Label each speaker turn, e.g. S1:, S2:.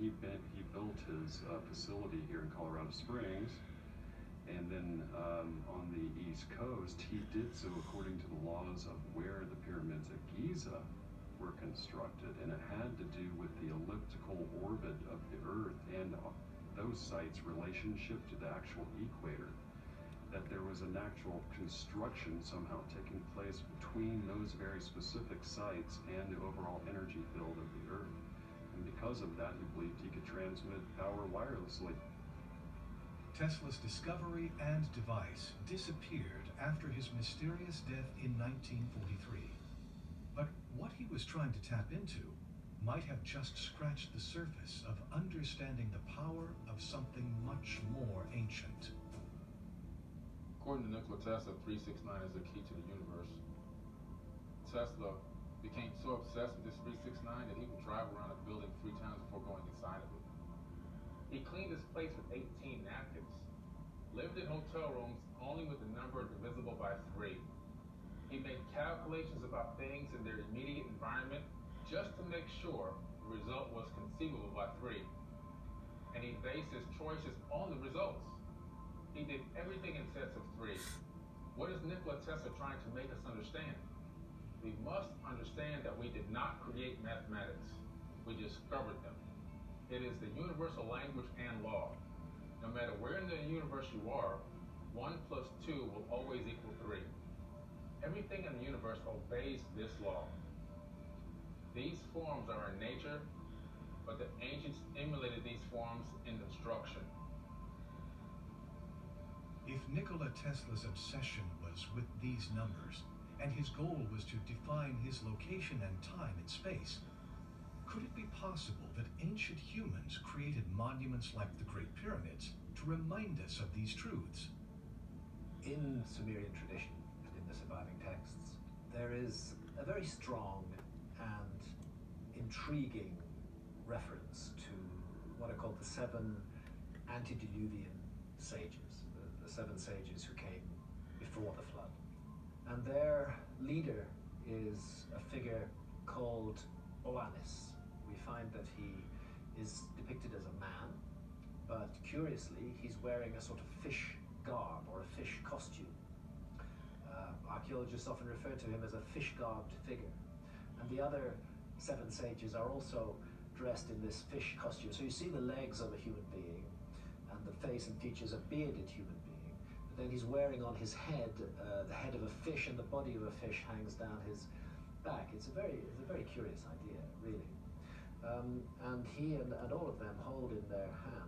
S1: he built his facility here in Colorado Springs. And then on the East Coast, he did so according to the laws of where the pyramids at Giza were constructed, and it had to do with the elliptical orbit of the Earth and those sites' relationship to the actual equator. That there was an actual construction somehow taking place between those very specific sites and the overall energy field of the Earth. And because of that, he believed he could transmit power wirelessly.
S2: Tesla's discovery and device disappeared after his mysterious death in 1943. But what he was trying to tap into might have just scratched the surface of understanding the power of something much more ancient.
S3: According to Nikola Tesla, 369 is the key to the universe. Tesla became so obsessed with this 369 that he would drive around a building 3 times before going inside of it. He cleaned his place with 18 napkins, lived in hotel rooms only with the number divisible by 3. He made calculations about things in their immediate environment just to make sure the result was conceivable by 3. And he based his choices on the results. He did everything in sets of 3. What is Nikola Tesla trying to make us understand? We must understand that we did not create mathematics. We discovered them. It is the universal language and law. No matter where in the universe you are, 1 plus 2 will always equal 3. Everything in the universe obeys this law. These forms are in nature, but the ancients emulated these forms in construction.
S2: If Nikola Tesla's obsession was with these numbers, and his goal was to define his location and time in space, could it be possible that ancient humans created monuments like the Great Pyramids to remind us of these truths?
S4: In Sumerian tradition and in the surviving texts, there is a very strong and intriguing reference to what are called the 7 antediluvian sages, the 7 sages who came before the flood. And their leader is a figure called Oannes. We find that he is depicted as a man, but curiously, he's wearing a sort of fish garb or a fish costume. Archaeologists often refer to him as a fish-garbed figure. And the other 7 sages are also dressed in this fish costume. So you see the legs of a human being and the face and features of a bearded human being. But then he's wearing on his head the head of a fish, and the body of a fish hangs down his back. It's a very curious idea, really. And he and all of them hold in their hands